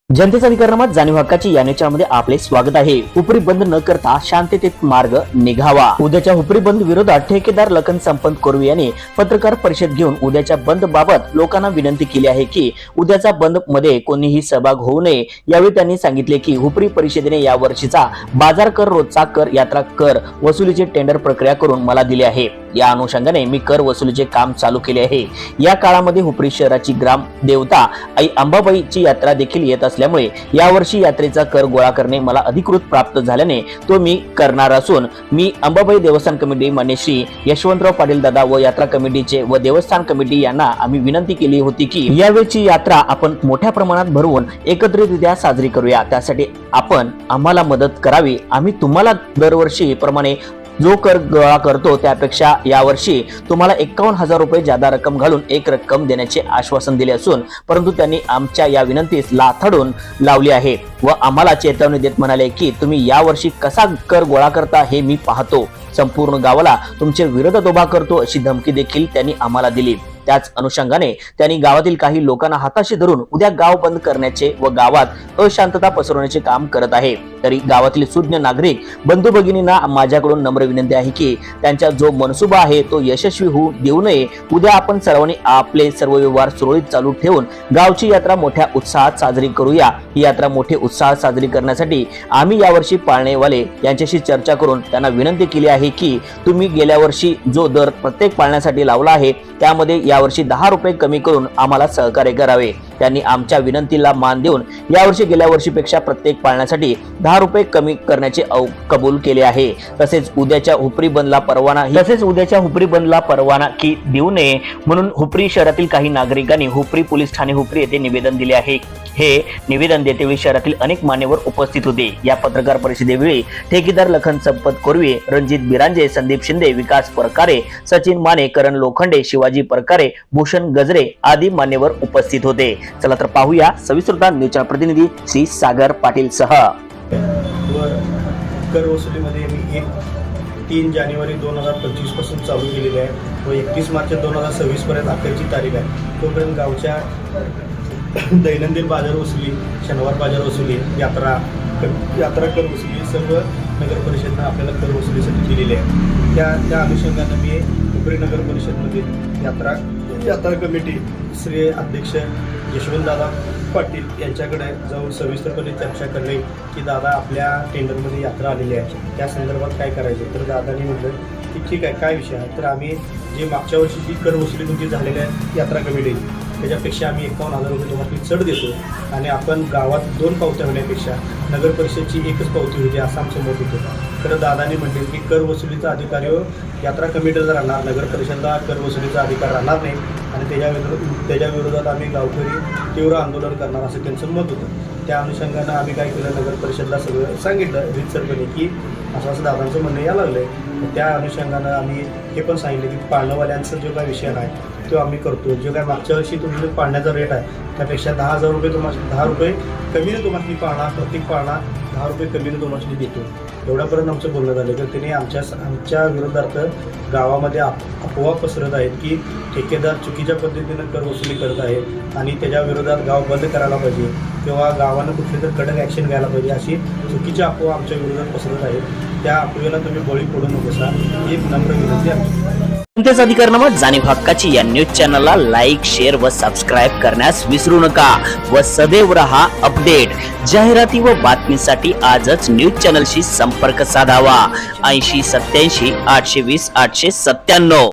जनतेचा अधिकारनामात जाणीव हक्काची या न्यूजमध्ये आपले स्वागत आहे। हुपरी बंद न करता शांततेत मार्ग निघावा। उद्याच्या हुपरी बंद विरोधात ठेकेदार लखन संपत कोरवी यांनी पत्रकार परिषद घेऊन उद्याच्या बंद बाबत लोकांना विनंती केली आहे की उद्याचा बंद मध्ये कोणीही सहभाग होऊ नये। यावेळी त्यांनी सांगितले की हुपरी परिषदेने या वर्षीचा बाजार कर, रोजचा कर, यात्रा कर वसुलीचे टेंडर प्रक्रिया करून मला दिले आहे। या अनुषंगाने मी कर वसुलीचे काम चालू केले आहे। या काळामध्ये हुपरी शहराची ग्राम देवता आई अंबाबाईची यात्रा देखील येत असल्यामुळे यावर्षी यात्रेचा कर गोळा करणे मला अधिकृत प्राप्त झाल्याने तो मी करणार असून मी अंबाबाई देवस्थान कमिटी मान्य श्री यशवंतराव पाटील दादा व यात्रा कमिटीचे व देवस्थान कमिटी यांना आम्ही विनंती केली होती की यावेळची यात्रा आपण मोठ्या प्रमाणात भरवून एकत्रितरित्या साजरी करूया। त्यासाठी आपण आम्हाला मदत करावी। आम्ही तुम्हाला दरवर्षी प्रमाणे जो कर गोळा करतो त्यापेक्षा यावर्षी तुम्हाला 51,000 रुपये जादा रक्कम घालून एक रक्कम देण्याचे आश्वासन दिले असून परंतु त्यांनी आमच्या या विनंतीस लाथाडून लावली आहे व आम्हाला चेतावणी देत म्हणाले की तुम्ही यावर्षी कसा कर गोळा करता हे मी पाहतो, संपूर्ण गावाला तुमच्या विरोधात उभा करतो अशी धमकी देखील त्यांनी आम्हाला दिली। त्याच अनुषंगाने त्यांनी गावातील काही लोकांना हाताशी धरून उद्या गाव बंद करण्याचे व गावात अशांतता पसरवण्याचे काम करत आहे। तरी गावातील सुज्ञ नागरिक बंधू भगिनींना माझ्याकडून नम्र विनंती आहे की त्यांचा जो मनसुबा आहे तो यशस्वी होऊ देऊ नये। उद्या आपण सर्वांनी आपले सर्व व्यवहार सुरळीत चालू ठेवून गावची यात्रा मोठ्या उत्साहात साजरी करूया। ही यात्रा मोठे उत्साहात साजरी करण्यासाठी आम्ही यावर्षी पाळणेवाले यांच्याशी चर्चा करून त्यांना विनंती केली आहे की तुम्ही गेल्या वर्षी जो दर प्रत्येक पाळण्यासाठी लावला आहे त्यामध्ये यावर्षी 10 रुपये कमी करून आम्हाला सहकार्य करावे। त्यांनी आमच्या विनंतीला मान देऊन यावर्षी गेल्या वर्षीपेक्षा प्रत्येक पाळण्यासाठी 10 रुपये कमी करण्याचे कबूल केले आहे। तसेच उद्याच्या हुपरी बंदला परवाना की देऊ नये म्हणून हुपरी शहरातील काही नागरिकांनी हुपरी पोलीस ठाणे हुपरी येथे निवेदन दिले आहे। हे निवेदन देतेवेळी शहरातील अनेक मान्यवर उपस्थित होते। या पत्रकार परिषदेवेळी ठेकेदार लखन संपत कोरवी, रणजित बिरांजे, संदीप शिंदे, विकास परकारे, सचिन माने, करण लोखंडे, शिवाजी परकारे, भूषण गजरे आदी मान्यवर उपस्थित होते। चला तर पाहूया सविस्तर न्यूजचा प्रतिनिधी श्री सागर पाटील सह। कर वसुलीमध्ये मी 3 जानेवारी 2025 पासून चालू केलेली आहे व 31 मार्च 2026 पर्यंत अखेरची तारीख आहे। तोपर्यंत गावच्या दैनंदिन बाजार वसुली, शनिवार बाजार वसुली, यात्रा कर वसुली सर्व नगर परिषदेनं आपल्याला कर वसुलीसाठी दिलेली आहे। त्या अनुषंगानं मी हुपरी नगर परिषदमध्ये यात्रा कमिटी श्री अध्यक्ष यशवंतदादा पाटील यांच्याकडे जाऊन सविस्तरपणे चर्चा करणे की दादा आपल्या टेंडरमध्ये यात्रा आलेली आहे, त्या संदर्भात काय करायचं। तर दादानी म्हटलं की ठीक आहे, काय विषय आहे। तर आम्ही जे मागच्या वर्षीची कर वसुली तुमची झालेली आहे यात्रा कमिटी त्याच्यापेक्षा आम्ही 51,000 रुपये तुम्हाला चढ देतो आणि आपण गावात 2 पावत्या होण्यापेक्षा नगर परिषदची एकच पावती होती असं आमचं मत होतं। तर दादानी म्हटले की कर वसुलीचा अधिकार यात्रा कमिटीला राहणार, नगर परिषदेला कर वसुलीचा अधिकार राहणार नाही आणि त्याच्या विरोधात आम्ही गावकरी तीव्र आंदोलन करणार असं त्यांचं मत होतं। त्या अनुषंगानं आम्ही काय केलं, नगर परिषदेला सगळं सांगितलं रितसरपणे की असं दादांचं म्हणणं यायला लागलं आहे। त्या अनुषंगानं आम्ही हे पण सांगितलं की पाळणंवाल्यांचा जो काय विषय आहे तो आम्ही करतो। जो काय मागच्या वर्षी तुमचा पाळण्याचा रेट आहे त्यापेक्षा 10,000 रुपये 10 रुपये कमीने तुम्हाला पाळणा, प्रत्येक पाळणा 10 रुपये कमीने तुम्हाला देतो, एवढ्यापर्यंत आमचं बोलणं झालं। तर त्यांनी आमच्या विरोधात गावामध्ये अफवा पसरत आहेत की ठेकेदार चुकीच्या पद्धतीनं कर वसुली करत आहे आणि त्याच्या विरोधात गाव बंद करायला पाहिजे किंवा गावानं कुठली तर कडक ॲक्शन घ्यायला पाहिजे अशी चुकीची अफवा आमच्या विरोधात पसरत आहेत। त्या अफवेला तुम्ही बळी पडू नकोसा ही एक नम्र विनंती आहे। जनतेचा अधिकारनामा जाणीव हक्काची या न्यूज चॅनलला लाईक, शेअर व सबस्क्राईब करण्यास विसरू नका व सदैव रहा अपडेट। जाहिराती व बातमीसाठी आजच न्यूज चॅनलशी संपर्क साधावा। 80 87 820 897।